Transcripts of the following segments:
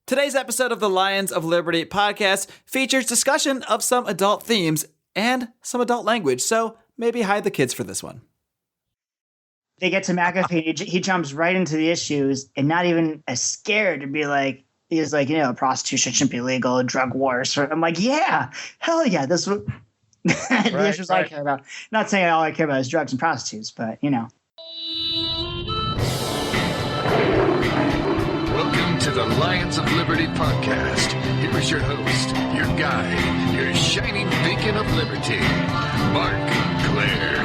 Today's episode of the Lions of Liberty podcast features discussion of some adult themes and some adult language, so maybe hide the kids for this one. They get to McAfee, he jumps right into the issues and not even as scared to be like, he's like, prostitution shouldn't be legal, drug wars. I'm like, yeah, hell yeah, this is the issues I care about. Not saying all I care about is drugs and prostitutes, but Welcome to the Lions of Liberty podcast. Here is your host, your guide, your shining beacon of liberty, Marc Clair.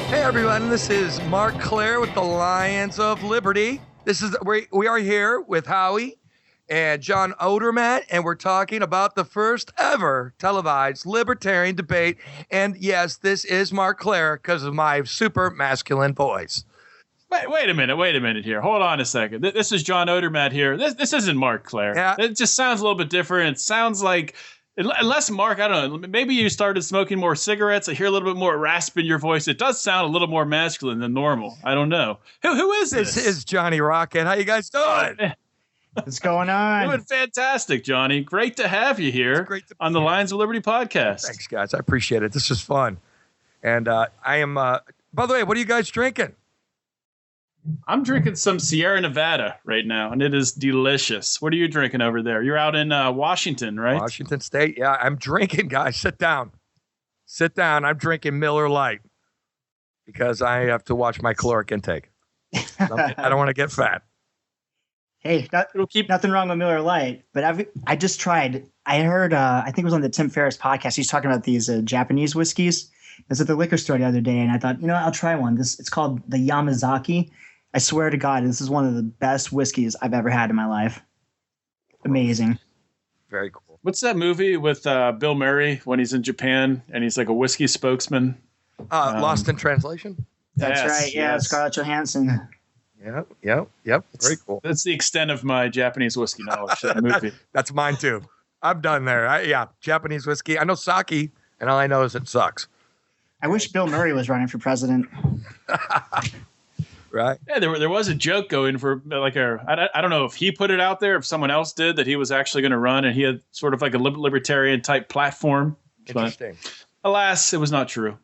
Hey everyone, this is Marc Clair with the Lions of Liberty. We are here with Howie and John Odermatt, and we're talking about the first ever televised libertarian debate. And yes, this is Marc Clair because of my super masculine voice. Wait a minute here. Hold on a second. This is John Odermatt here. This isn't Marc Clair. Yeah. It just sounds a little bit different. It sounds like, unless Mark, I don't know, maybe you started smoking more cigarettes. I hear a little bit more rasp in your voice. It does sound a little more masculine than normal. I don't know. Who is this? This is Johnny Rocket. How you guys doing? What's going on? Doing fantastic, Johnny. Great to have you here on the Lions of Liberty podcast. Thanks, guys. I appreciate it. This is fun. And I am, by the way, what are you guys drinking? I'm drinking some Sierra Nevada right now, and it is delicious. What are you drinking over there? You're out in Washington, right? Washington State. Yeah, I'm drinking, guys. Sit down. I'm drinking Miller Lite because I have to watch my caloric intake. I don't want to get fat. Hey, nothing wrong with Miller Lite, but I just tried. I heard, I think it was on the Tim Ferriss podcast. He's talking about these Japanese whiskeys. I was at the liquor store the other day, and I thought, I'll try one. It's called the Yamazaki. I swear to God, this is one of the best whiskeys I've ever had in my life. Amazing. Very cool. What's that movie with Bill Murray when he's in Japan and he's like a whiskey spokesman? Lost in Translation? That's right. Yeah, yes. Scarlett Johansson. Yep. Very cool. That's the extent of my Japanese whiskey knowledge. That movie. That's mine too. I'm done there. Japanese whiskey. I know sake, and all I know is it sucks. I wish Bill Murray was running for president. Right. Yeah, there was a joke going for I don't know if he put it out there, if someone else did, that he was actually going to run, and he had sort of like a libertarian type platform. Interesting. But, alas, it was not true.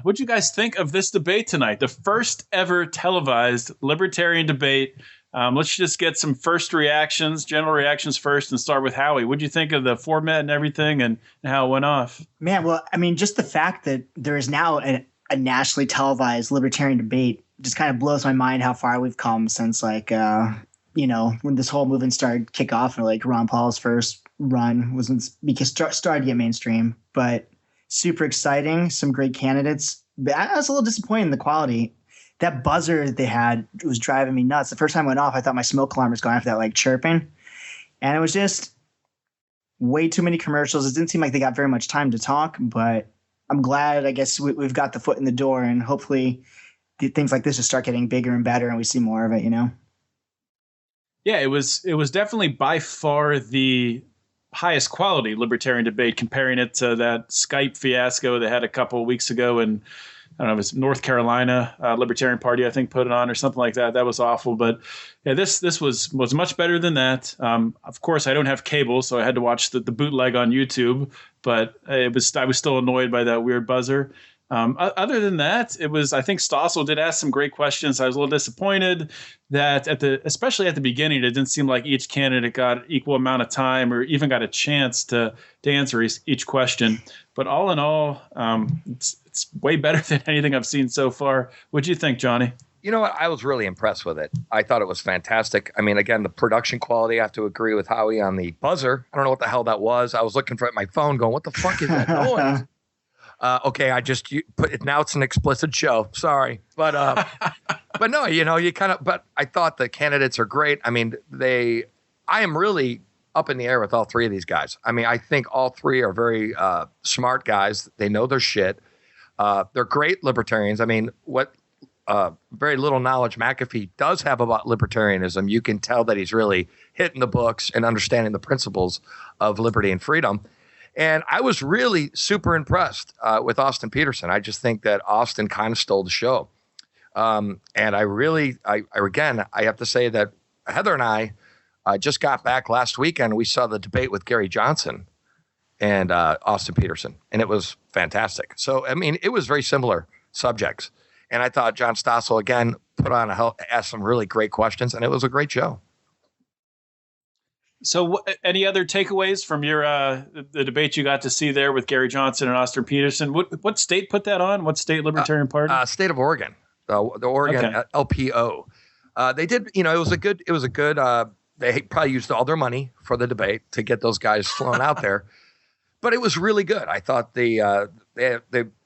What do you guys think of this debate tonight? The first ever televised libertarian debate. Let's just get some first reactions, general reactions first, and start with Howie. What do you think of the format and everything and how it went off? Man, well, I mean, just the fact that there is now a nationally televised libertarian debate just kind of blows my mind how far we've come since when this whole movement started kick off, and like Ron Paul's first run started to get mainstream, but super exciting. Some great candidates, but I was a little disappointed in the quality. That buzzer they had was driving me nuts. The first time it went off, I thought my smoke alarm was going off, that like chirping, and it was just way too many commercials. It didn't seem like they got very much time to talk, but I'm glad, I guess, we've got the foot in the door, and hopefully things like this just start getting bigger and better, and we see more of it, Yeah, it was definitely by far the highest quality libertarian debate, comparing it to that Skype fiasco they had a couple of weeks ago, and I don't know, it was North Carolina Libertarian Party, I think, put it on or something like that. That was awful. But yeah, this was much better than that. Of course, I don't have cable, so I had to watch the bootleg on YouTube. But I was still annoyed by that weird buzzer. Other than that, I think Stossel did ask some great questions. I was a little disappointed that especially at the beginning, it didn't seem like each candidate got equal amount of time or even got a chance to answer each question. But all in all, it's way better than anything I've seen so far. What'd you think, Johnny? You know what? I was really impressed with it. I thought it was fantastic. I mean, again, the production quality, I have to agree with Howie on the buzzer. I don't know what the hell that was. I was looking for it on my phone going, what the fuck is that noise? Okay, I just put it. Now it's an explicit show. Sorry. But no, you kind of, but I thought the candidates are great. I mean, I am really up in the air with all three of these guys. I mean, I think all three are very smart guys. They know their shit. They're great libertarians. I mean, what very little knowledge McAfee does have about libertarianism, you can tell that he's really hitting the books and understanding the principles of liberty and freedom. And I was really super impressed with Austin Peterson. I just think that Austin kind of stole the show. And I have to say that Heather and I just got back last weekend. We saw the debate with Gary Johnson and Austin Peterson, and it was fantastic. So, I mean, it was very similar subjects. And I thought John Stossel, again, asked some really great questions, and it was a great show. So any other takeaways from your the debate you got to see there with Gary Johnson and Austin Peterson? What state put that on? What state Libertarian Party? State of Oregon, the Oregon LPO. They did, it was a good. They probably used all their money for the debate to get those guys flown out there, but it was really good. I thought they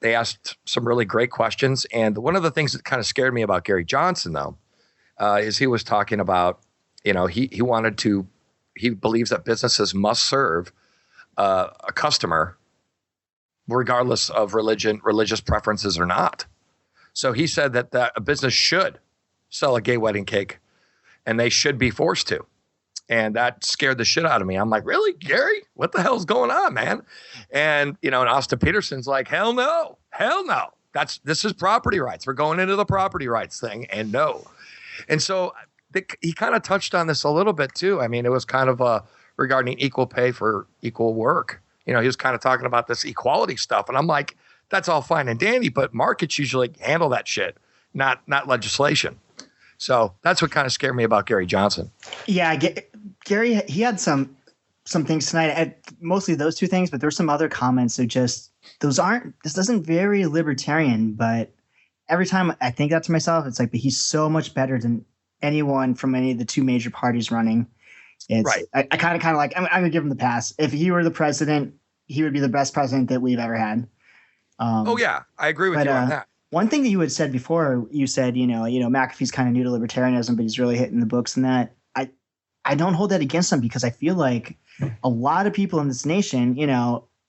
asked some really great questions, and one of the things that kind of scared me about Gary Johnson though, is he was talking about, he believes that businesses must serve a customer regardless of religious preferences or not. So he said that a business should sell a gay wedding cake and they should be forced to. And that scared the shit out of me. I'm like, really, Gary? What the hell's going on, man? And, and Austin Peterson's like, hell no. This is property rights. We're going into the property rights thing, and no. And so he kind of touched on this a little bit too. I mean, it was kind of regarding equal pay for equal work. He was kind of talking about this equality stuff. And I'm like, that's all fine and dandy, but markets usually handle that shit, not legislation. So that's what kind of scared me about Gary Johnson. Yeah, Gary, he had some things tonight, mostly those two things, but there's some other comments that this isn't very libertarian, but every time I think that to myself, it's like, but he's so much better than anyone from any of the two major parties running. Right. I kind of like, I'm going to give him the pass. If he were the president, he would be the best president that we've ever had. I agree with you on that. One thing that you had said before, you said, McAfee's kind of new to libertarianism, but he's really hitting the books and that. I don't hold that against him because I feel like a lot of people in this nation,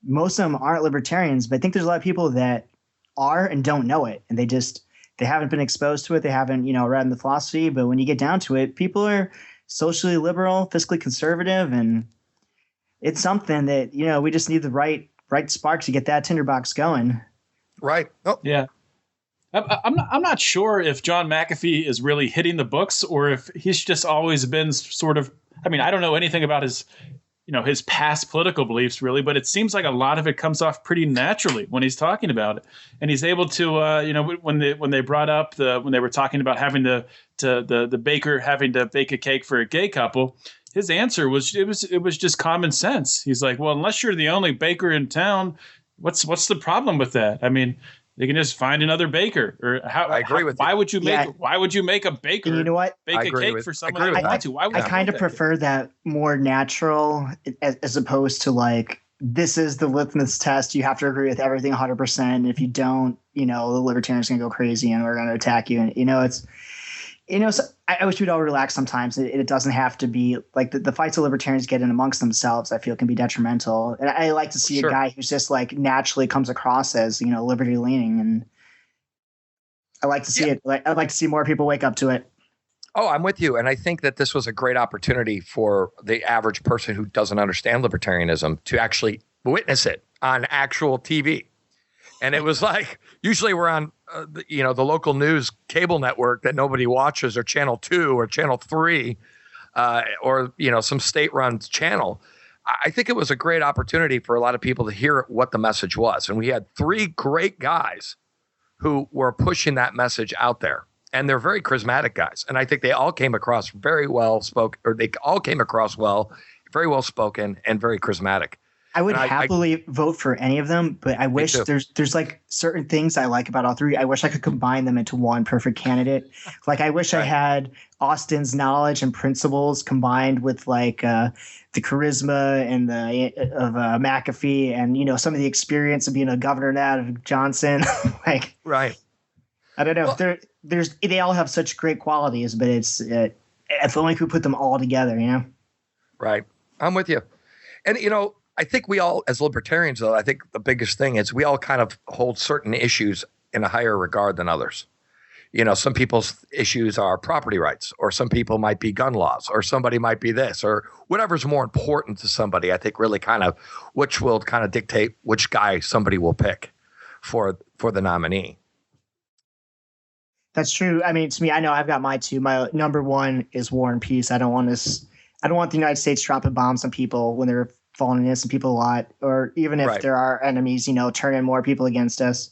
most of them aren't libertarians, but I think there's a lot of people that are and don't know it. And they haven't been exposed to it. They haven't, read the philosophy. But when you get down to it, people are socially liberal, fiscally conservative. And it's something that, we just need the right spark to get that tinderbox going. Right. Oh, yeah. I'm not sure if John McAfee is really hitting the books or if he's just always been sort of, I mean, I don't know anything about his past political beliefs really, but it seems like a lot of it comes off pretty naturally when he's talking about it. And he's able to, when they brought up when they were talking about having the baker having to bake a cake for a gay couple, his answer was, it was just common sense. He's like, well, unless you're the only baker in town, what's the problem with that? I mean, they can just find another baker. I agree with you. Why would you make a baker? And you know what? Bake a cake for someone they want to? Why would I kind of prefer that more natural as opposed to like, this is the litmus test. You have to agree with everything 100%. If you don't, the libertarians going to go crazy and we're going to attack you. And, so I wish we'd all relax sometimes. It doesn't have to be like the fights that libertarians get in amongst themselves, I feel can be detrimental. And I like to see a guy who's just like naturally comes across as, liberty leaning. And I like to see it. I'd like to see more people wake up to it. Oh, I'm with you. And I think that this was a great opportunity for the average person who doesn't understand libertarianism to actually witness it on actual TV. And it was like, usually we're on, the local news cable network that nobody watches, or Channel 2 or Channel 3, or, some state-run channel. I think it was a great opportunity for a lot of people to hear what the message was. And we had three great guys who were pushing that message out there. And they're very charismatic guys. And I think they all came across very well spoken, or they all came across well, very well spoken, and very charismatic. I would happily vote for any of them, but I wish there's like certain things I like about all three. I wish I could combine them into one perfect candidate. Like I wish I had Austin's knowledge and principles combined with like the charisma and of McAfee and some of the experience of being a governor now of Johnson. Like right. I don't know. Well, they all have such great qualities, but it's if only we put them all together, Right. I'm with you. And I think we all, as libertarians, though, I think the biggest thing is we all kind of hold certain issues in a higher regard than others. Some people's issues are property rights, or some people might be gun laws, or somebody might be this, or whatever's more important to somebody, I think really kind of, which will kind of dictate which guy somebody will pick for the nominee. That's true. I mean, to me, I know I've got my two. My number one is war and peace. I don't want the United States dropping bombs on people when they're falling innocent people a lot, or even if there are enemies, turning more people against us.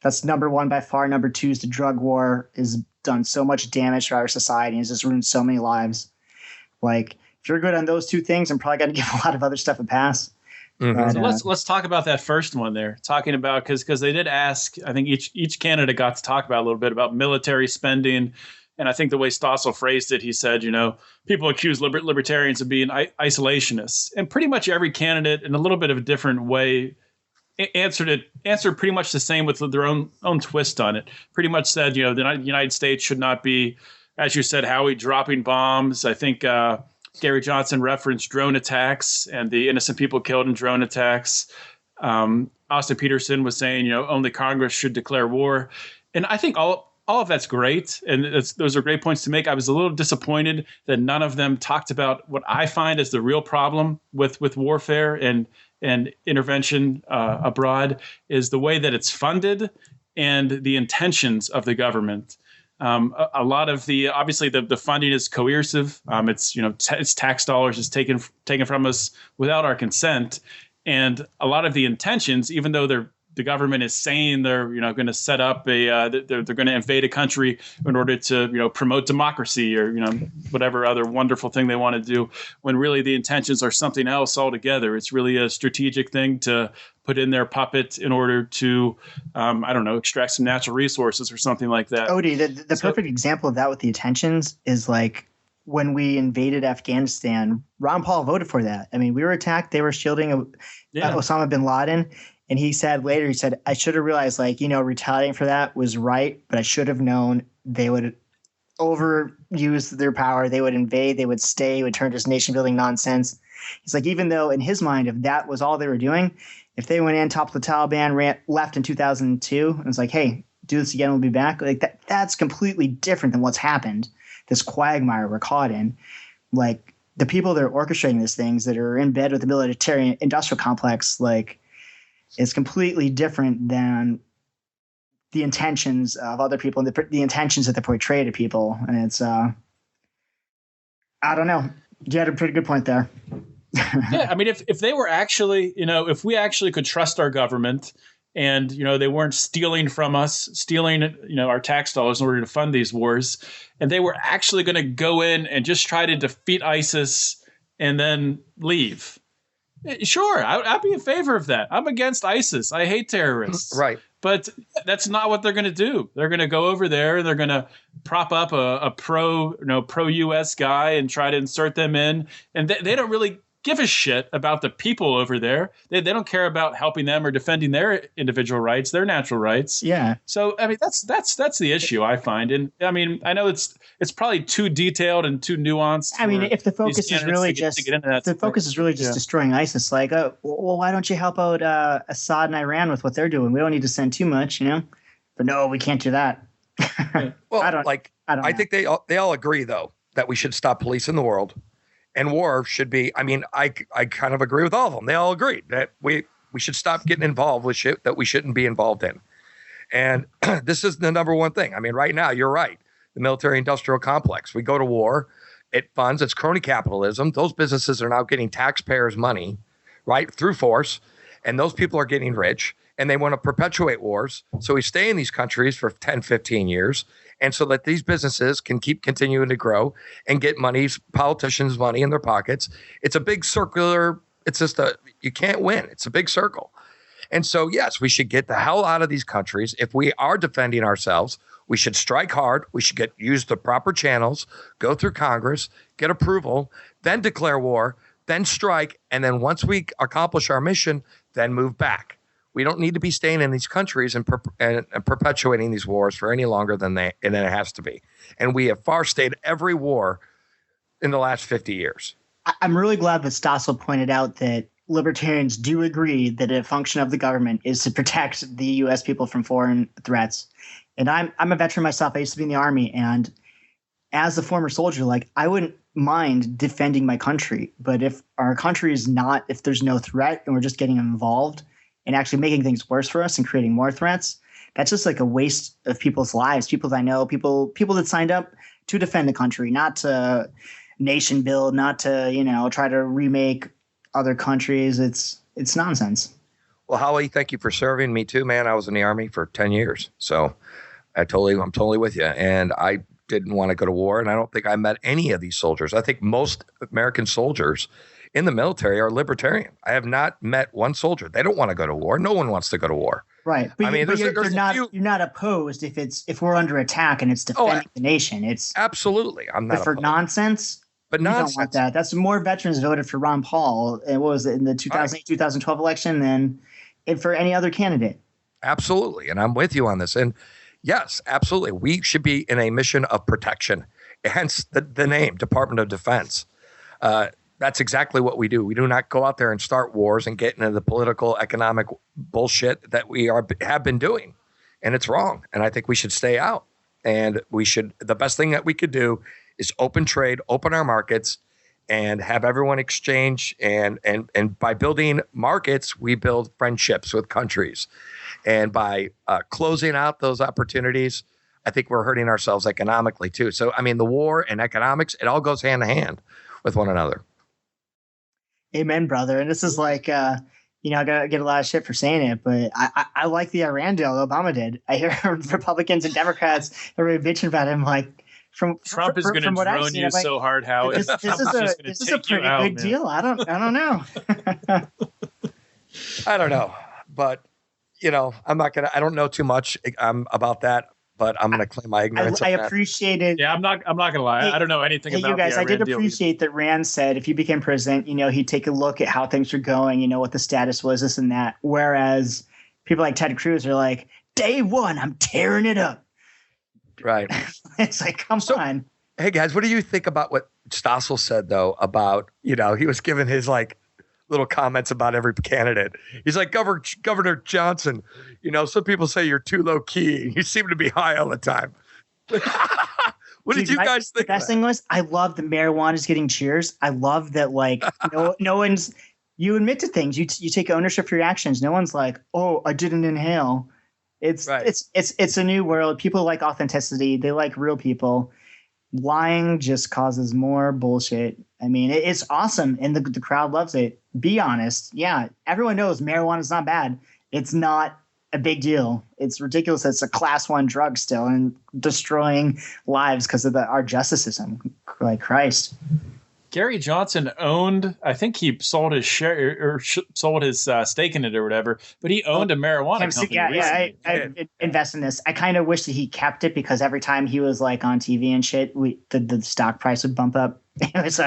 That's number one by far. Number two is the drug war. Has done so much damage to our society and has just ruined so many lives. Like, if you're good on those two things, I'm probably going to give a lot of other stuff a pass. Mm-hmm. So let's talk about that first one there. Talking about because they did ask, I think each candidate got to talk about a little bit about military spending, and I think the way Stossel phrased it, he said, people accuse libertarians of being isolationists, and pretty much every candidate in a little bit of a different way answered pretty much the same with their own twist on it. Pretty much said, the United States should not be, as you said, Howie, dropping bombs. I think Gary Johnson referenced drone attacks and the innocent people killed in drone attacks. Austin Peterson was saying, only Congress should declare war. And I think all of that's great. And those are great points to make. I was a little disappointed that none of them talked about what I find as the real problem with warfare and intervention abroad is the way that it's funded and the intentions of the government. A lot of obviously the funding is coercive. It's tax dollars is taken from us without our consent, and a lot of the intentions, even though the government is saying they're going to set up they're going to invade a country in order to promote democracy or whatever other wonderful thing they want to do, when really the intentions are something else altogether. It's really a strategic thing to put in their puppet in order to extract some natural resources or something like that. Odie, the perfect example of that with the intentions is like when we invaded Afghanistan. Ron Paul voted for that. I mean, we were attacked. They were shielding Osama bin Laden. And he said, I should have realized, retaliating for that was right, but I should have known they would overuse their power. They would invade, they would stay, would turn to this nation building nonsense. He's like, even though in his mind, if that was all they were doing, if they went in, topped the Taliban, left in 2002, and it's like, hey, do this again, we'll be back. Like that's completely different than what's happened. This quagmire we're caught in. Like the people that are orchestrating these things that are in bed with the military industrial complex, it's completely different than the intentions of other people and the intentions that they portray to people. And it's, I don't know. You had a pretty good point there. Yeah. I mean, if they were actually, if we actually could trust our government and, they weren't stealing from us, our tax dollars in order to fund these wars, and they were actually going to go in and just try to defeat ISIS and then leave. Sure, I'd be in favor of that. I'm against ISIS. I hate terrorists. Right. But that's not what they're going to do. They're going to go over there and they're going to prop up a pro-U.S. guy and try to insert them in. And they don't really give a shit about the people over there. They don't care about helping them or defending their individual rights, their natural rights. Yeah. So I mean that's the issue I find. And I mean I know it's probably too detailed and too nuanced. I mean, if the focus is really just destroying ISIS, well, why don't you help out Assad and Iran with what they're doing? We don't need to send too much, But no, we can't do that. Well, I think they all agree though that we should stop policing the world. And war should be, I kind of agree with all of them. They all agree that we should stop getting involved with shit that we shouldn't be involved in. And this is the number one thing. I mean, right now, you're right. The military industrial complex. We go to war. It funds. It's crony capitalism. Those businesses are now getting taxpayers' money, right, through force. And those people are getting rich. And they want to perpetuate wars. So we stay in these countries for 10, 15 years. And so that these businesses can keep continuing to grow and get politicians' money in their pockets. It's a big circular, you can't win. It's a big circle. And so, yes, we should get the hell out of these countries. If we are defending ourselves, we should strike hard. We should use the proper channels, go through Congress, get approval, then declare war, then strike. And then once we accomplish our mission, then move back. We don't need to be staying in these countries and perpetuating these wars for any longer than it has to be. And we have far stayed every war in the last 50 years. I'm really glad that Stossel pointed out that libertarians do agree that a function of the government is to protect the U.S. people from foreign threats. And I'm a veteran myself. I used to be in the Army. And as a former soldier, I wouldn't mind defending my country. But if our country is not, if there's no threat and we're just getting involved and actually making things worse for us and creating more threats, that's just like a waste of people's lives. People that I know, people that signed up to defend the country, not to nation build, not to, try to remake other countries. It's nonsense. Well, Howie, thank you for serving. Me too, man. I was in the Army for 10 years. So I'm totally with you. And I didn't want to go to war. And I don't think I met any of these soldiers. I think most American soldiers in the military are libertarian. I have not met one soldier. They don't want to go to war. No one wants to go to war. Right. But, you're not opposed if we're under attack and it's defending the nation. It's absolutely. I'm not. But for nonsense. But nonsense. Don't want that. That's more veterans voted for Ron Paul. And what was it in the 2008-2012 election than for any other candidate? Absolutely. And I'm with you on this. And yes, absolutely. We should be in a mission of protection. Hence the name, Department of Defense. That's exactly what we do. We do not go out there and start wars and get into the political, economic bullshit that we have been doing. And it's wrong. And I think we should stay out. And the best thing that we could do is open trade, open our markets, and have everyone exchange. And by building markets, we build friendships with countries. And by closing out those opportunities, I think we're hurting ourselves economically too. So, I mean, the war and economics, it all goes hand in hand with one another. Amen, brother. And this is like, I gotta get a lot of shit for saying it, but I like the Iran deal Obama did. I hear Republicans and Democrats are really bitching about him. Like, Trump is going to drone you so hard, Howie. This is a pretty good deal. I don't know. I don't know, but I don't know too much about that. But I'm going to claim my ignorance. I appreciate it. Yeah, I'm not going to lie. I don't know anything about you guys. The Iran I did appreciate that Rand said if he became president, he'd take a look at how things were going, what the status was, this and that. Whereas people like Ted Cruz are like, day one, I'm tearing it up. Right. It's like, come on. Hey, guys, what do you think about what Stossel said, though, about, he was giving his, little comments about every candidate. He's like, Governor Johnson, some people say you're too low key. You seem to be high all the time. What did you guys think? The best thing was, I love that marijuana is getting cheers. I love that, no one's, you admit to things. You take ownership for your actions. No one's like, oh, I didn't inhale. It's a new world. People like authenticity. They like real people. Lying just causes more bullshit. I mean, it's awesome, and the crowd loves it. Be honest. Yeah, everyone knows marijuana is not bad. It's not a big deal. It's ridiculous that it's a class 1 drug still and destroying lives because of our justice system. Like Christ. Gary Johnson owned, I think he sold his share or sold his stake in it or whatever, but he owned a marijuana company. Yeah, I invest in this. I kind of wish that he kept it because every time he was on TV and shit, the stock price would bump up. It was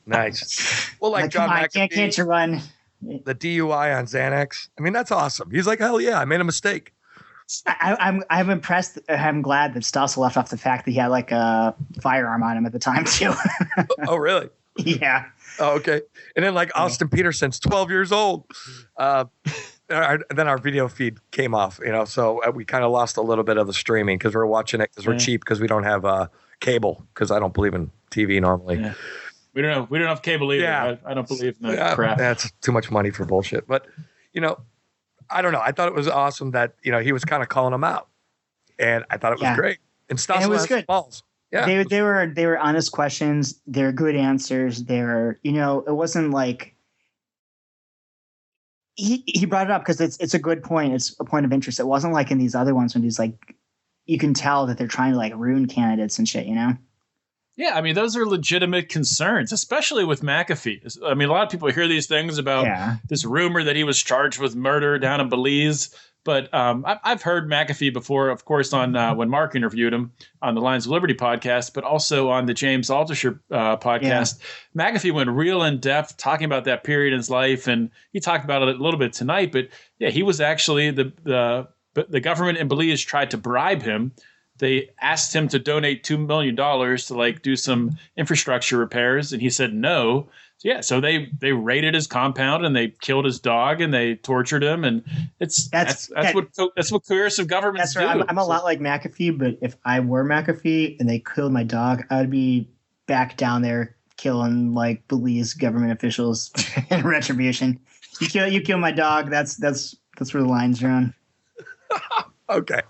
nice. Well, John McAfee, can't you run? The DUI on Xanax. I mean, that's awesome. He's like, hell yeah, I made a mistake. I'm impressed. I'm glad that Stossel left off the fact that he had a firearm on him at the time too. Oh, really? Yeah. Oh, okay. And then Austin Peterson's 12 years old. Then our video feed came off, so we kind of lost a little bit of the streaming because we're watching it because we're cheap because we don't have cable because I don't believe in TV normally. Yeah. We don't have cable either. Yeah. I don't believe in that crap. That's too much money for bullshit. But, I don't know. I thought it was awesome that, he was kind of calling them out. And I thought it was great. And Stossel it was good. Balls. Yeah. They were honest questions. They were good answers. They were, it wasn't like he brought it up because it's a good point. It's a point of interest. It wasn't like in these other ones when he's you can tell that they're trying to ruin candidates and shit, Yeah, I mean, those are legitimate concerns, especially with McAfee. I mean, a lot of people hear these things about this rumor that he was charged with murder down in Belize. But I've heard McAfee before, of course, on when Mark interviewed him on the Lions of Liberty podcast, but also on the James Altucher podcast. Yeah. McAfee went real in depth talking about that period in his life, and he talked about it a little bit tonight. But yeah, he was actually the government in Belize tried to bribe him. They asked him to donate $2 million to do some infrastructure repairs, and he said no. So yeah, so they raided his compound and they killed his dog and they tortured him, and that's what coercive governments do. I'm a lot like McAfee, but if I were McAfee and they killed my dog, I would be back down there killing Belize government officials in retribution. You kill my dog. That's where the lines are on. Okay.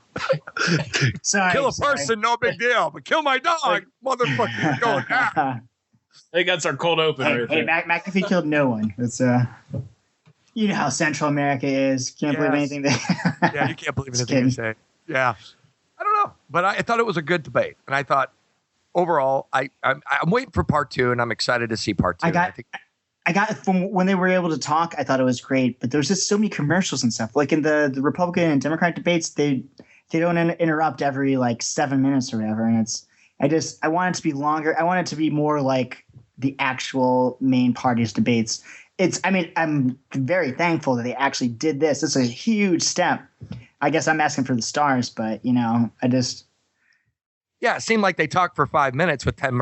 Sorry, Kill a sorry. person, no big deal. But kill my dog, motherfucker. You're going, I think that's our cold open right Hey, there. McAfee killed no one. It's you know how Central America is. Can't believe Yes. anything that. Yeah, you can't believe Just anything you kidding. say. Yeah. I don't know. But I thought it was a good debate. And I thought overall, I'm waiting for part 2, and I'm excited to see part 2. I got from when they were able to talk, I thought it was great, but there's just so many commercials and stuff. Like in the Republican and Democrat debates, they don't interrupt every like 7 minutes or whatever. And I want it to be longer. I want it to be more like the actual main party's debates. I'm very thankful that they actually did this. It's a huge step. I guess I'm asking for the stars, but yeah, it seemed like they talked for 5 minutes with 10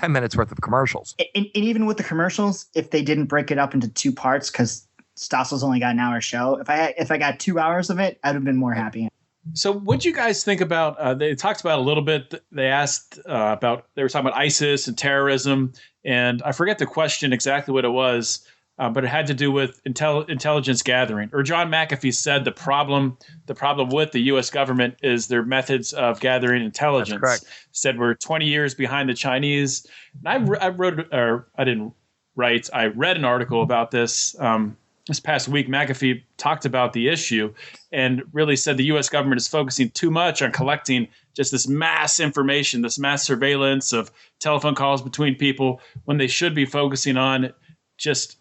minutes worth of commercials. And even with the commercials, if they didn't break it up into 2 parts, because Stossel's only got an hour show, if I got 2 hours of it, I'd have been more happy. So what do you guys think about, they talked about a little bit, they asked they were talking about ISIS and terrorism, and I forget the question exactly what it was, but it had to do with intelligence gathering. Or John McAfee said the problem with the U.S. government is their methods of gathering intelligence. That's correct. Said we're 20 years behind the Chinese. And I read an article about this this past week. McAfee talked about the issue and really said the U.S. government is focusing too much on collecting just this mass information, this mass surveillance of telephone calls between people, when they should be focusing on just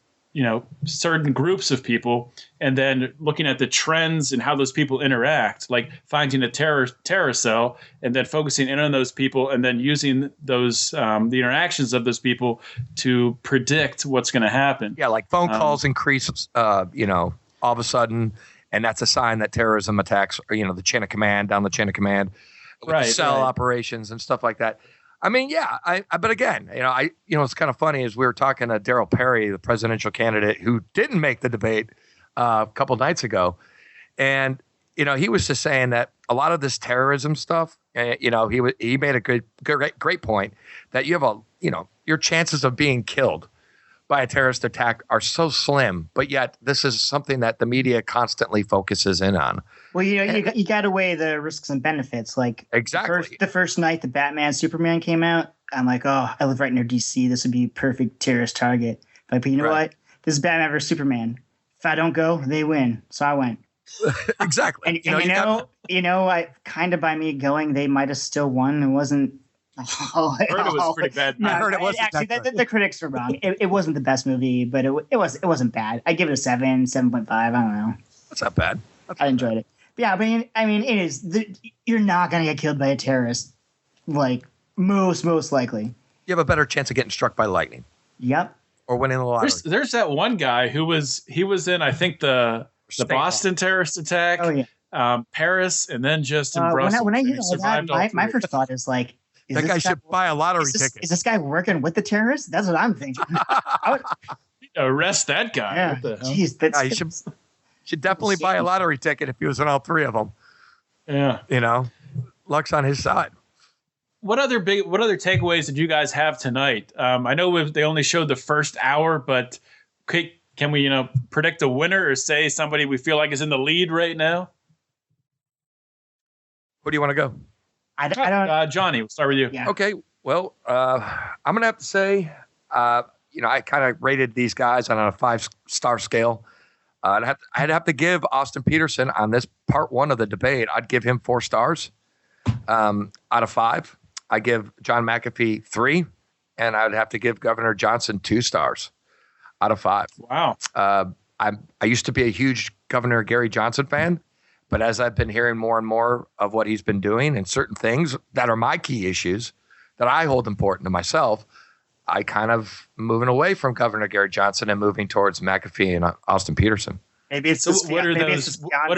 certain groups of people, and then looking at the trends and how those people interact, like finding a terror cell and then focusing in on those people and then using those the interactions of those people to predict what's going to happen. Yeah, like phone calls increase, all of a sudden, and that's a sign that terrorism attacks, or, the chain of command, down the chain of command, with the cell operations and stuff like that. I mean, yeah, but again, it's kind of funny is we were talking to Darryl Perry, the presidential candidate who didn't make the debate a couple nights ago. And, he was just saying that a lot of this terrorism stuff, he made a great point that you have your chances of being killed by a terrorist attack are so slim, but yet this is something that the media constantly focuses in on. Well, you got to weigh the risks and benefits. Like exactly the first night the Batman Superman came out, I'm like, oh, I live right near DC. This would be a perfect terrorist target. But you know what? This is Batman versus Superman. If I don't go, they win. So I went. Exactly. And I kind of by me going, they might have still won. It wasn't. I heard it was pretty bad. No, I heard it wasn't actually. that The critics were wrong. It wasn't the best movie, but it wasn't bad. I give it a 7.5. I don't know. That's not bad. I enjoyed it. But yeah, I mean, it is. You're not gonna get killed by a terrorist, like most likely. You have a better chance of getting struck by lightning. Yep. Or winning the lottery. There's that one guy who was in, I think, the Boston terrorist attack. Oh yeah. Paris, and then just in Brussels. When I hear and he all that, survived all my three. first thought is like, that guy should buy a lottery ticket. Is this guy working with the terrorists? That's what I'm thinking. Arrest that guy. Yeah. What the hell? Jeez, He should definitely buy a lottery ticket if he was in all 3 of them. Yeah. Luck's on his side. What other takeaways did you guys have tonight? I know they only showed the first hour, but can we predict a winner or say somebody we feel like is in the lead right now? Who do you want to go? I don't. Johnny, we'll start with you. Yeah. Okay. Well, I'm going to have to say, I kind of rated these guys on a 5-star scale. I'd have to give Austin Peterson on this part 1 of the debate. I'd give him 4 stars out of 5. I give John McAfee 3, and I'd have to give Governor Johnson 2 stars out of 5. Wow. I used to be a huge Governor Gary Johnson fan, but as I've been hearing more and more of what he's been doing and certain things that are my key issues that I hold important to myself, I kind of moving away from Governor Gary Johnson and moving towards McAfee and Austin Peterson. Maybe it's So what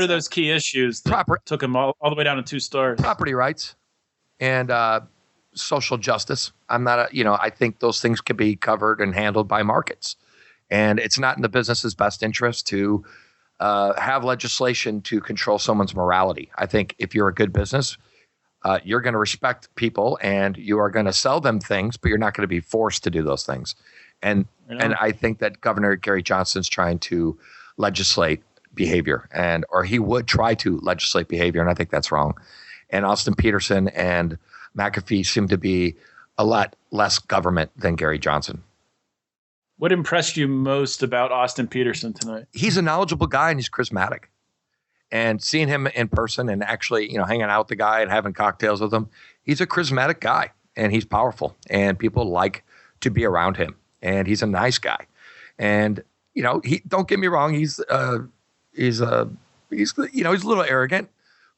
are those key issues that took him all the way down to 2 stars? Property rights and social justice. I think those things can be covered and handled by markets. And it's not in the business's best interest to have legislation to control someone's morality. I think if you're a good business, you're going to respect people and you are going to sell them things, but you're not going to be forced to do those things. And I think that Governor Gary Johnson's trying to legislate behavior, or he would try to legislate behavior, and I think that's wrong. And Austin Peterson and McAfee seem to be a lot less government than Gary Johnson. What impressed you most about Austin Peterson tonight? He's a knowledgeable guy and he's charismatic. And seeing him in person and actually, hanging out with the guy and having cocktails with him, he's a charismatic guy and he's powerful and people like to be around him. And he's a nice guy. And, he, don't get me wrong, he's a little arrogant,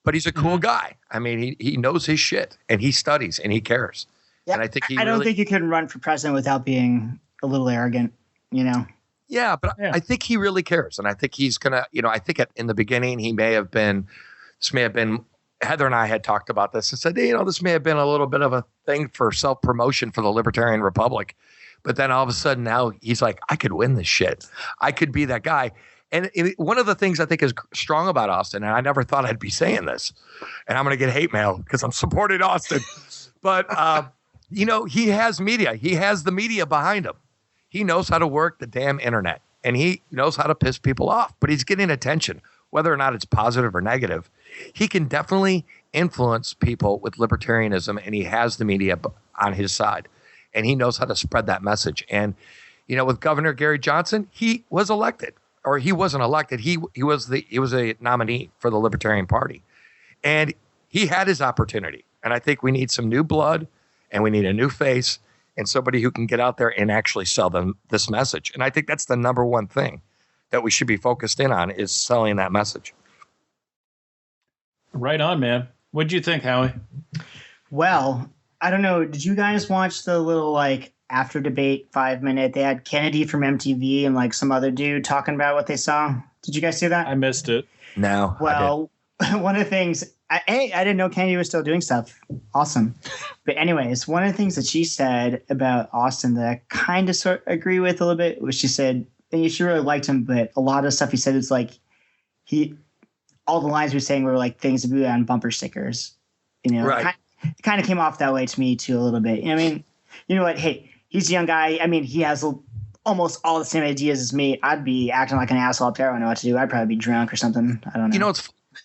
but he's a cool guy. I mean, he knows his shit and he studies and he cares. Yeah, and I think I don't think you can run for president without being a little arrogant, Yeah, but I think he really cares. And I think he's going to, I think in the beginning, this may have been, Heather and I had talked about this and said, this may have been a little bit of a thing for self-promotion for the Libertarian Republic. But then all of a sudden now he's like, I could win this shit. I could be that guy. And one of the things I think is strong about Austin, and I never thought I'd be saying this, and I'm going to get hate mail because I'm supporting Austin, but, he has media. He has the media behind him. He knows how to work the damn internet, and he knows how to piss people off, but he's getting attention, whether or not it's positive or negative. He can definitely influence people with libertarianism, and he has the media on his side, and he knows how to spread that message. And, with Governor Gary Johnson, he was elected. Or he wasn't elected. He was a nominee for the Libertarian Party, and he had his opportunity. And I think we need some new blood, and we need a new face, and somebody who can get out there and actually sell them this message. And I think that's the number one thing that we should be focused in on is selling that message. Right on, man. What'd you think, Howie? Well, I don't know. Did you guys watch the little after debate 5-minute? They had Kennedy from MTV and some other dude talking about what they saw. Did you guys see that? I missed it. No. Well, one of the things I didn't know Kennedy was still doing stuff. Awesome. But anyways, one of the things that she said about Austin that I kind of sort of agree with a little bit was she said, and she really liked him, but a lot of stuff he said is all the lines he was saying were things to be on bumper stickers. Right. It kind of came off that way to me too a little bit. I mean, you know what? Hey, he's a young guy. I mean, he has almost all the same ideas as me. I'd be acting like an asshole up there. I don't know what to do. I'd probably be drunk or something. I don't know.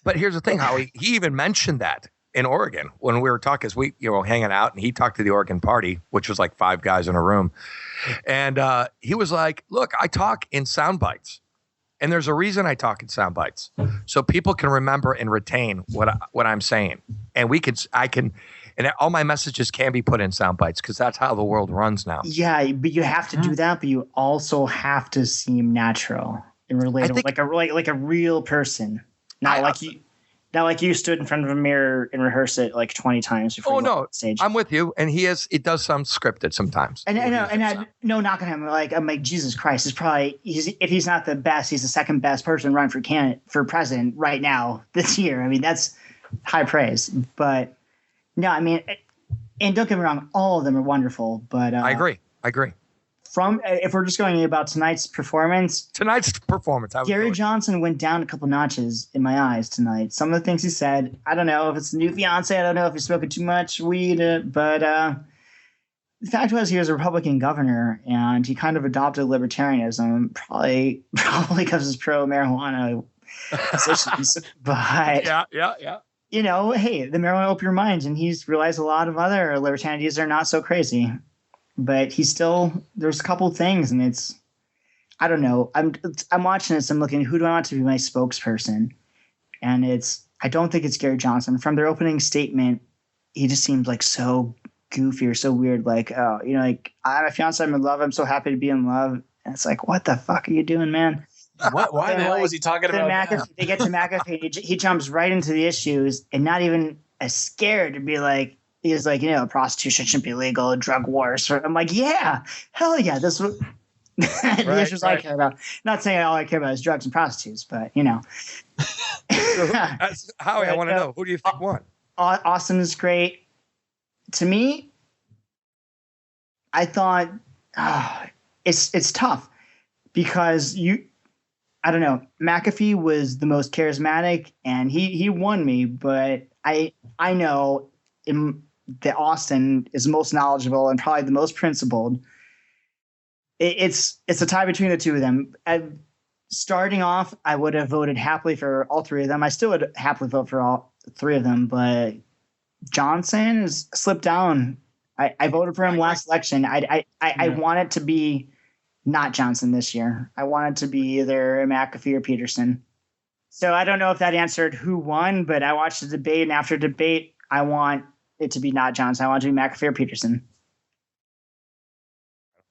But here's the thing, Howie. He even mentioned that in Oregon when we were talking, hanging out, and he talked to the Oregon party, which was 5 guys in a room. And he was like, look, I talk in sound bites. And there's a reason I talk in sound bites. So people can remember and retain what I'm saying. And and all my messages can be put in sound bites because that's how the world runs now. Yeah, but you have to do that, but you also have to seem natural and relatable, like a real person. Not like you stood in front of a mirror and rehearsed it 20 times before you went on stage. I'm with you. And it does sound scripted sometimes. And no knock on him. I'm like, Jesus Christ, if he's not the best, he's the second best person run for president right now this year. I mean, that's high praise. But no, I mean, and don't get me wrong, all of them are wonderful. But I agree. If we're just going about tonight's performance, Gary Johnson went down a couple notches in my eyes tonight. Some of the things he said, I don't know if it's a new fiance, I don't know if he's smoking too much weed, but the fact was he was a Republican governor and he kind of adopted libertarianism, probably because he's pro marijuana positions. But yeah. Hey, the marijuana opened your mind, and he's realized a lot of other libertarian ideas are not so crazy. But there's a couple things, and I don't know. I'm watching this. I'm looking, who do I want to be my spokesperson? And I don't think it's Gary Johnson. From their opening statement, he just seems so goofy or so weird. I'm a fiance, I'm in love. I'm so happy to be in love. And it's what the fuck are you doing, man? Why the hell was he talking about that? They get to McAfee. He jumps right into the issues and not even as scared to be he's prostitution shouldn't be legal, drug wars. I'm like, yeah, hell yeah. This was the issues I care about. Not saying all I care about is drugs and prostitutes, but Howie, I want to know, who do you think won? Austin is great. To me, I thought it's tough because I don't know. McAfee was the most charismatic, and he won me. But I know that Austin is the most knowledgeable and probably the most principled. It's a tie between the two of them. starting off, I would have voted happily for all three of them. I still would happily vote for all three of them, but Johnson has slipped down. I voted for him last election. I want it to be not Johnson this year. I want it to be either McAfee or Peterson. So I don't know if that answered who won, but I watched the debate, and after debate, I want it to be not Johnson. I want it to be McAfee or Peterson.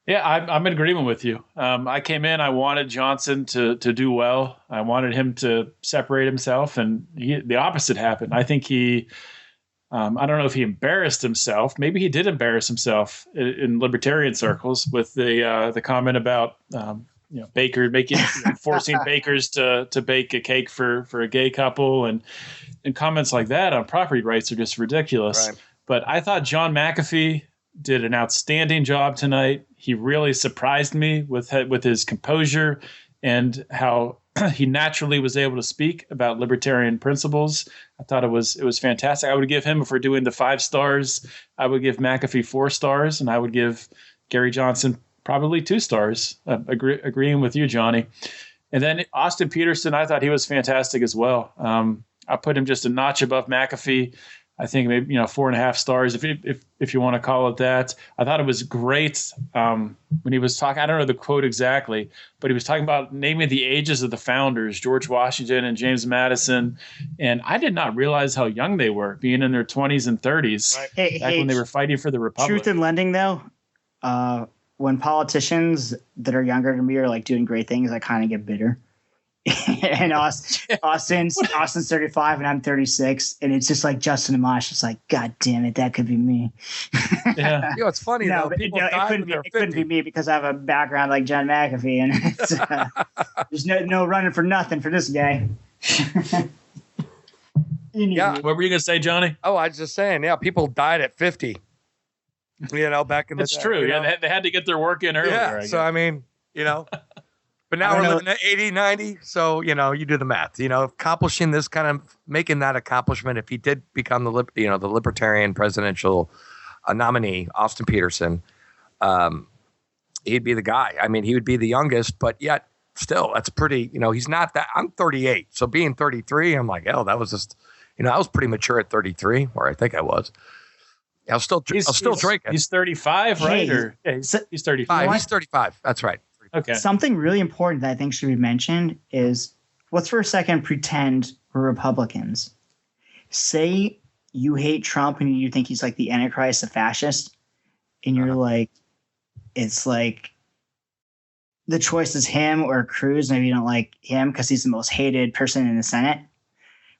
Yeah, I'm in agreement with you. I came in, I wanted Johnson to do well. I wanted him to separate himself, and the opposite happened. I think I don't know if he embarrassed himself. Maybe he did embarrass himself in libertarian circles with the comment about baker making forcing bakers to bake a cake for a gay couple, and comments like that on property rights are just ridiculous. Right. But I thought John McAfee did an outstanding job tonight. He really surprised me with his composure and how he naturally was able to speak about libertarian principles. I thought it was fantastic. I would give him, if we're doing the 5 stars, I would give McAfee 4 stars, and I would give Gary Johnson probably 2 stars. Agreeing with you, Johnny. And then Austin Peterson, I thought he was fantastic as well. I put him just a notch above McAfee. I think maybe 4.5 stars, if you want to call it that. I thought it was great when he was talking. I don't know the quote exactly, but he was talking about naming the ages of the founders, George Washington and James Madison, and I did not realize how young they were, being in their 20s and 30s when they were fighting for the Republic. Truth in lending, though, when politicians that are younger than me are like doing great things, I kind of get bitter. And Austin's 35 and I'm 36, and it's just like Justin Amash. It's like, God damn it, that could be me. Yeah, it's funny though. People it couldn't be me because I have a background like John McAfee, and it's, there's no running for nothing for this guy. Yeah, what were you gonna say, Johnny? Oh, I was just saying, people died at 50. Back in the day. It's true. Yeah, they had to get their work in earlier. Yeah, so I mean, But now we're living at 80, 90. So, you do the math, accomplishing this kind of making that accomplishment. If he did become the Libertarian Presidential nominee, Austin Peterson, he'd be the guy. I mean, he would be the youngest, but yet still, that's pretty, he's not that. I'm 38. So being 33, I'm like, that was just, I was pretty mature at 33, or I think I was. I was still drinking. He's 35, right? He's 35. He's 35. That's right. Okay. Something really important that I think should be mentioned is, let's for a second pretend we're Republicans. Say you hate Trump and you think he's like the Antichrist, a fascist, and you're like, it's like the choice is him or Cruz. Maybe you don't like him because he's the most hated person in the Senate.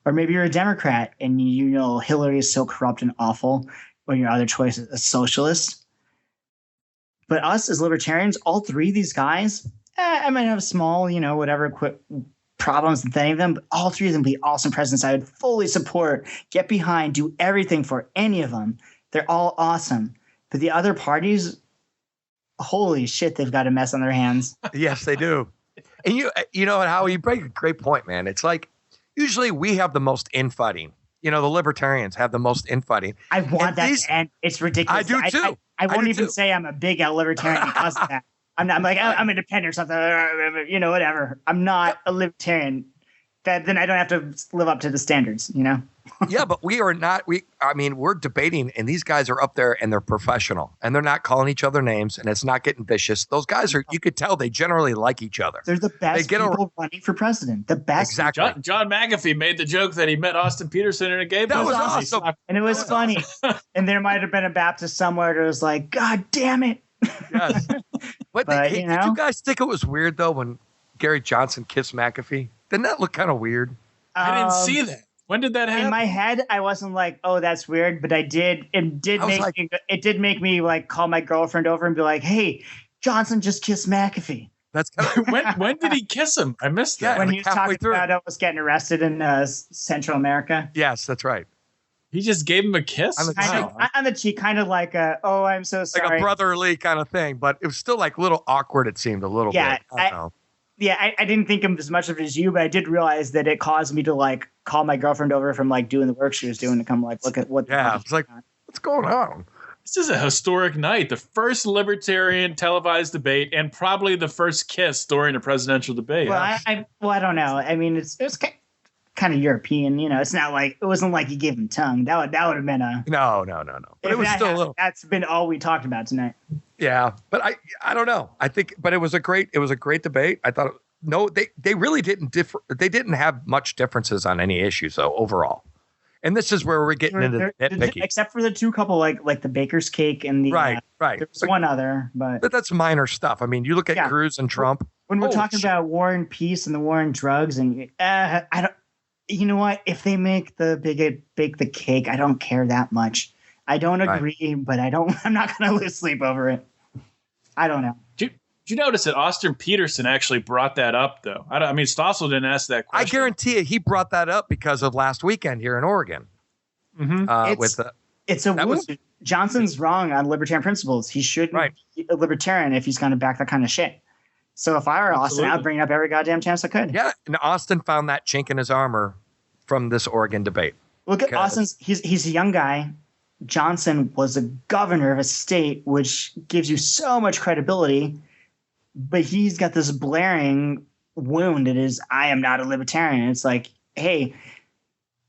Or maybe you're a Democrat and Hillary is so corrupt and awful, or your other choice is a socialist. But us as libertarians, all three of these guys, I might have small, problems with any of them, but all three of them be awesome presidents. I would fully support, get behind, do everything for any of them. They're all awesome. But the other parties, holy shit, they've got a mess on their hands. Yes, they do. And Howie, you break a great point, man. It's like usually we have the most infighting. The libertarians have the most infighting. I want that to end. It's ridiculous. I do too. I won't even say I'm a big libertarian because of that. I'm like, I'm independent or something, whatever. I'm not a libertarian. Then I don't have to live up to the standards, Yeah, but we are not. We're debating, and these guys are up there, and they're professional, and they're not calling each other names, and it's not getting vicious. Those guys are. You could tell they generally like each other. They're the best people running for president. The best. Exactly. John McAfee made the joke that he met Austin Peterson in a gay bar. That was awesome, and it was funny. And there might have been a Baptist somewhere that was like, God damn it. Yes. But did you guys think it was weird though when Gary Johnson kissed McAfee? Didn't that look kind of weird? I didn't see that. When did that happen? In my head, I wasn't like, "Oh, that's weird," but I did. It did make me like call my girlfriend over and be like, "Hey, Johnson just kissed McAfee." That's kind of when did he kiss him? I missed that. When he was talking about almost getting arrested in Central America. Yes, that's right. He just gave him a kiss on the cheek, kind of like "Oh, I'm so sorry," like a brotherly kind of thing. But it was still like a little awkward. It seemed a little bit. I don't know. Yeah, I didn't think of as much of it as you, but I did realize that it caused me to like call my girlfriend over from like doing the work she was doing to come like look at what. Yeah, it's like, what's going on? This is a historic night. The first libertarian televised debate, and probably the first kiss during a presidential debate. Well, I don't know. I mean, it was kind of European. It's not like it wasn't like you gave him tongue. That would have been a No. But it was still a little. That's been all we talked about tonight. Yeah, but I don't know. I think, but it was a great debate. I thought they really didn't differ. They didn't have much differences on any issues though overall. And this is where we're getting into the nitpicky. Except for the two couple like the baker's cake and the right. There's one other, but that's minor stuff. I mean, you look at Cruz and Trump. When we're talking about war and peace and the war and drugs, and I don't. You know what? If they make bake the cake, I don't care that much. I don't agree, but I'm not going to lose sleep over it. I don't know. Did you notice that Austin Peterson actually brought that up, though? I mean, Stossel didn't ask that question. I guarantee you he brought that up because of last weekend here in Oregon. Mm-hmm. Johnson's wrong on libertarian principles. He shouldn't be a libertarian if he's going to back that kind of shit. So if I were Austin, I'd bring it up every goddamn chance I could. Yeah, and Austin found that chink in his armor from this Oregon debate. Look at Austin's. He's a young guy. Johnson was a governor of a state, which gives you so much credibility. But he's got this blaring wound. It is, I am not a libertarian. It's like, hey,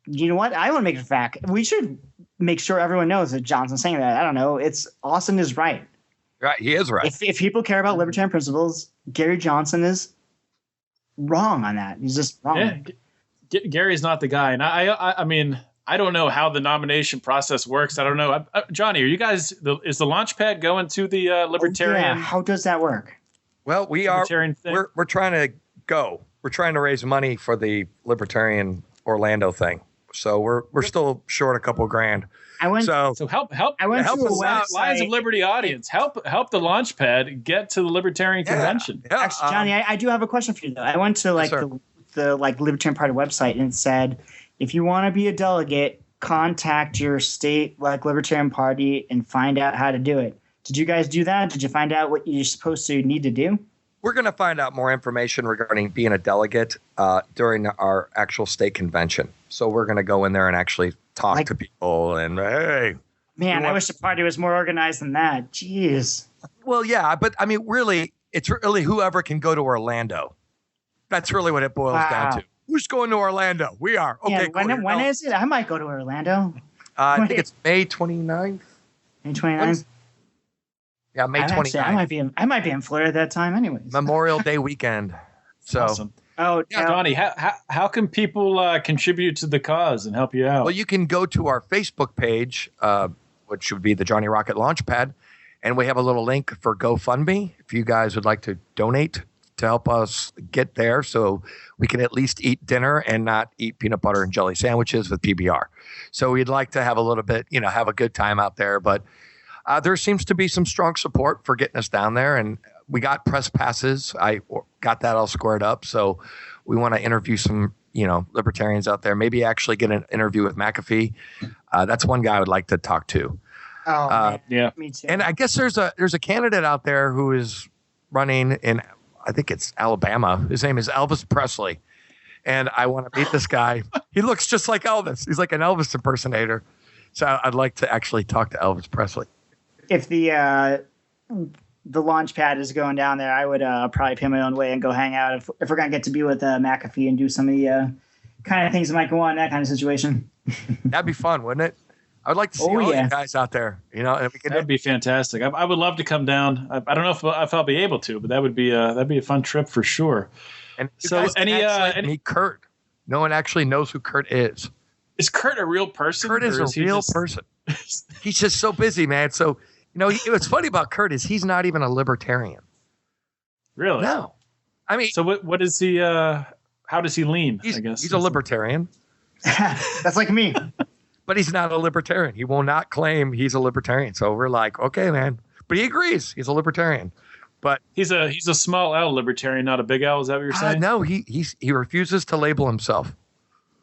you know what? I want to make it a fact. We should make sure everyone knows that Johnson's saying that. I don't know. Austin is right. Right, he is right. If people care about libertarian principles, Gary Johnson is wrong on that. He's just wrong. Yeah, Gary's not the guy. And I mean, I don't know how the nomination process works. I don't know. Johnny, are you guys, is the Launchpad going to the libertarian? Yeah. How does that work? Well, we're trying to go. We're trying to raise money for the Libertarian Orlando thing. So we're still short a couple grand. So help. I went help to us out, Lions of Liberty audience. Help the Launchpad get to the Libertarian Convention. Yeah. Actually, Johnny, I do have a question for you though. I went to the Libertarian Party website and it said, if you want to be a delegate, contact your state Libertarian Party and find out how to do it. Did you guys do that? Did you find out what you're supposed to need to do? We're going to find out more information regarding being a delegate during our actual state convention. So we're going to go in there and actually talk to people and, hey. Man, I wish the party was more organized than that. Jeez. Well, yeah, but I mean, really, it's really whoever can go to Orlando. That's really what it boils down to. Who's going to Orlando? We are. Okay, yeah, cool. When is it? I might go to Orlando. I think it's May 29th. May 29th? Yeah, May 29th. I might be in Florida at that time anyways. Memorial Day weekend. So, awesome. Oh, yeah, Donnie, how can people contribute to the cause and help you out? Well, you can go to our Facebook page, which would be the Johnny Rocket Launchpad, and we have a little link for GoFundMe if you guys would like to donate to help us get there so we can at least eat dinner and not eat peanut butter and jelly sandwiches with PBR. So we'd like to have a little bit, have a good time out there. But there seems to be some strong support for getting us down there. And we got press passes. I got that all squared up. So we want to interview some, libertarians out there. Maybe actually get an interview with McAfee. That's one guy I would like to talk to. Oh, yeah. Me too. And I guess there's a candidate out there who is running in, I think it's Alabama. His name is Elvis Presley. And I want to meet this guy. He looks just like Elvis. He's like an Elvis impersonator. So I'd like to actually talk to Elvis Presley. If the launch pad is going down there, I would probably pay my own way and go hang out if we're going to get to be with McAfee and do some of the kind of things that might go on in that kind of situation. That'd be fun, wouldn't it? I would like to see all you guys out there. And we could, that'd be fantastic. I would love to come down. I don't know if I'll be able to, but that'd be a fun trip for sure. And so meet Kurt. No one actually knows who Kurt is. Is Kurt a real person? Kurt is a real person. He's just so busy, man. So, what's funny about Kurt is he's not even a libertarian. Really? No. I mean, so what is he? How does he lean? I guess he's a libertarian. That's like me. But he's not a libertarian. He will not claim he's a libertarian. So we're like, okay, man. But he agrees he's a libertarian. But he's a small L libertarian, not a big L. Is that what you're saying? No, he refuses to label himself.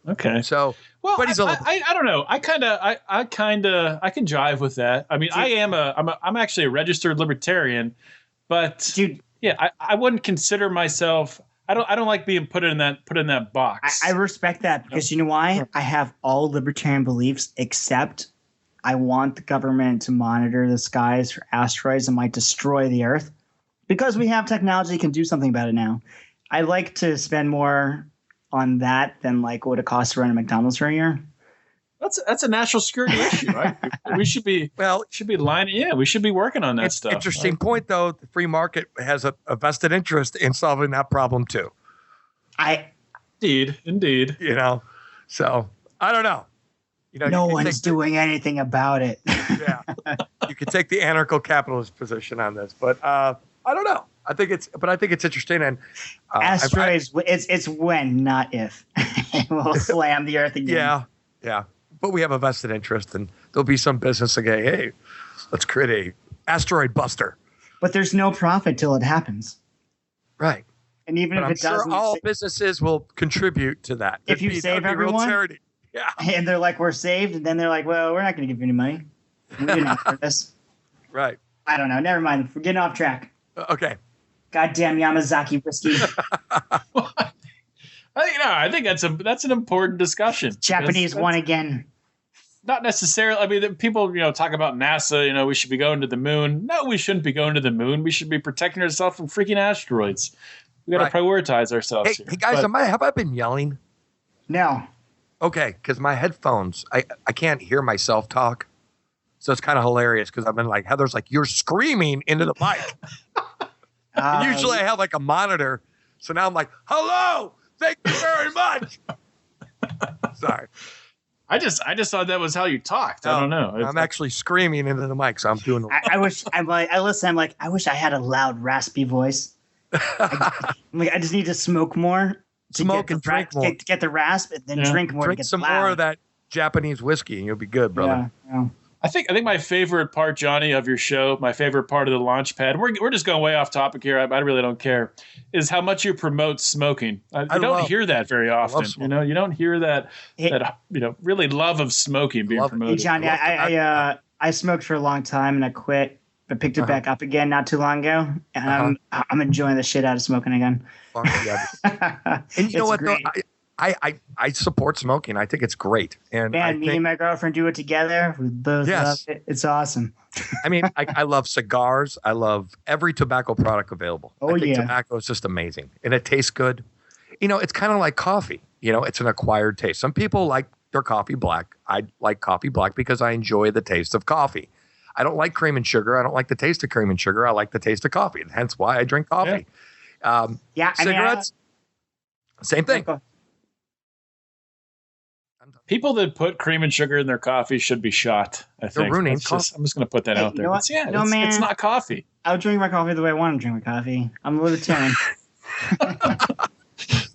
Okay. So, well, but he's I don't know. I can jive with that. I mean, I'm actually a registered libertarian, but dude, yeah, I wouldn't consider myself. I don't like being put in that box. I respect that because you know why? I have all libertarian beliefs except I want the government to monitor the skies for asteroids that might destroy the Earth because we have technology that can do something about it now. I'd like to spend more on that than like what it costs to run a McDonald's for a year. That's a national security issue, right? We should be lining. Yeah, we should be working on that stuff. Interesting point, though. The free market has a vested interest in solving that problem too. Indeed. You know, so I don't know. You know, no one's doing anything about it. Yeah, you could take the anarcho-capitalist position on this, but I don't know. I think it's interesting. And asteroids, it's when, not if, we'll slam the Earth again. Yeah. But we have a vested interest, and there'll be some business again. Hey, let's create a asteroid buster. But there's no profit till it happens. Right. And even if it doesn't, all businesses will contribute to that. If you save everyone, charity. Yeah. And they're like, we're saved, and then they're like, well, we're not going to give you any money. We didn't ask for this. Right. I don't know. Never mind. We're getting off track. Okay. Goddamn Yamazaki whiskey. I think that's an important discussion. Japanese won again. Not necessarily. I mean, people, talk about NASA. We should be going to the moon. No, we shouldn't be going to the moon. We should be protecting ourselves from freaking asteroids. We got to prioritize ourselves. Hey guys, have I been yelling? No. Okay, because my headphones, I can't hear myself talk, so it's kind of hilarious. Because I've been like, Heather's like, you're screaming into the mic. And usually I have like a monitor, so now I'm like, hello, thank you very much. Sorry. I just thought that was how you talked. I don't know. I'm actually screaming into the mic, so I'm doing. I wish I wish I had a loud, raspy voice. I just need to smoke more. Smoke and drink more. To get the rasp, and then drink more. Drink some more of that Japanese whiskey, and you'll be good, brother. Yeah. I think my favorite part, Johnny, of your show, my favorite part of the launch pad, we're just going way off topic here. I really don't care, is how much you promote smoking. You don't hear that very often. You don't hear that really love of smoking being promoted. Hey, Johnny, I smoked for a long time and I quit, but picked it back up again not too long ago, and I'm enjoying the shit out of smoking again. And you know what, though? I support smoking. I think it's great. And me and my girlfriend do it together. We both love it. It's awesome. I mean, I love cigars. I love every tobacco product available. I think tobacco is just amazing. And it tastes good. It's kind of like coffee. It's an acquired taste. Some people like their coffee black. I like coffee black because I enjoy the taste of coffee. I don't like cream and sugar. I don't like the taste of cream and sugar. I like the taste of coffee. Hence why I drink coffee. Cigarettes, same thing. People that put cream and sugar in their coffee should be shot, I think. They're ruining coffee. I'm just going to put that out there. It's not coffee. I'll drink my coffee the way I want to drink my coffee. I'm a libertarian.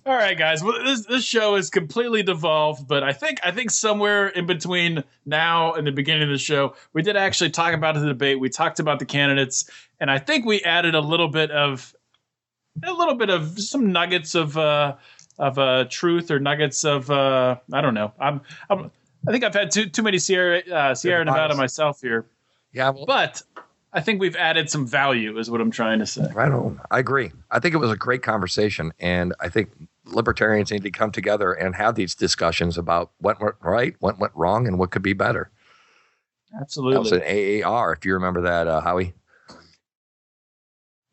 All right, guys. Well, this show is completely devolved, but I think somewhere in between now and the beginning of the show, we did actually talk about the debate. We talked about the candidates, and I think we added a little bit of some nuggets of truth or nuggets of I don't know. I think I've had too many Sierra Nevada myself here. Yeah, but I think we've added some value, is what I'm trying to say. Right on. I agree. I think it was a great conversation, and I think libertarians need to come together and have these discussions about what went right, what went wrong, and what could be better. Absolutely. That was an AAR, if you remember that, Howie.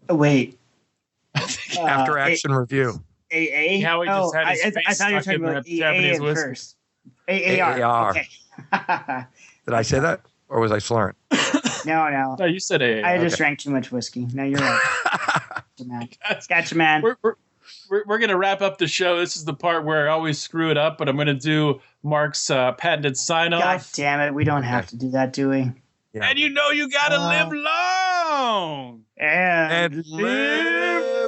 Wait. After action review. AA? Howie just had his face I thought you were talking about Japanese whiskey. first. AAR. Okay. Did I say that, or was I slurring? No. No, you said AA. I just drank too much whiskey. No, you're right. Gotcha, man. We're going to wrap up the show. This is the part where I always screw it up, but I'm going to do Mark's patented sign-off. God damn it. We don't have to do that, do we? Yeah. And you got to live long. And live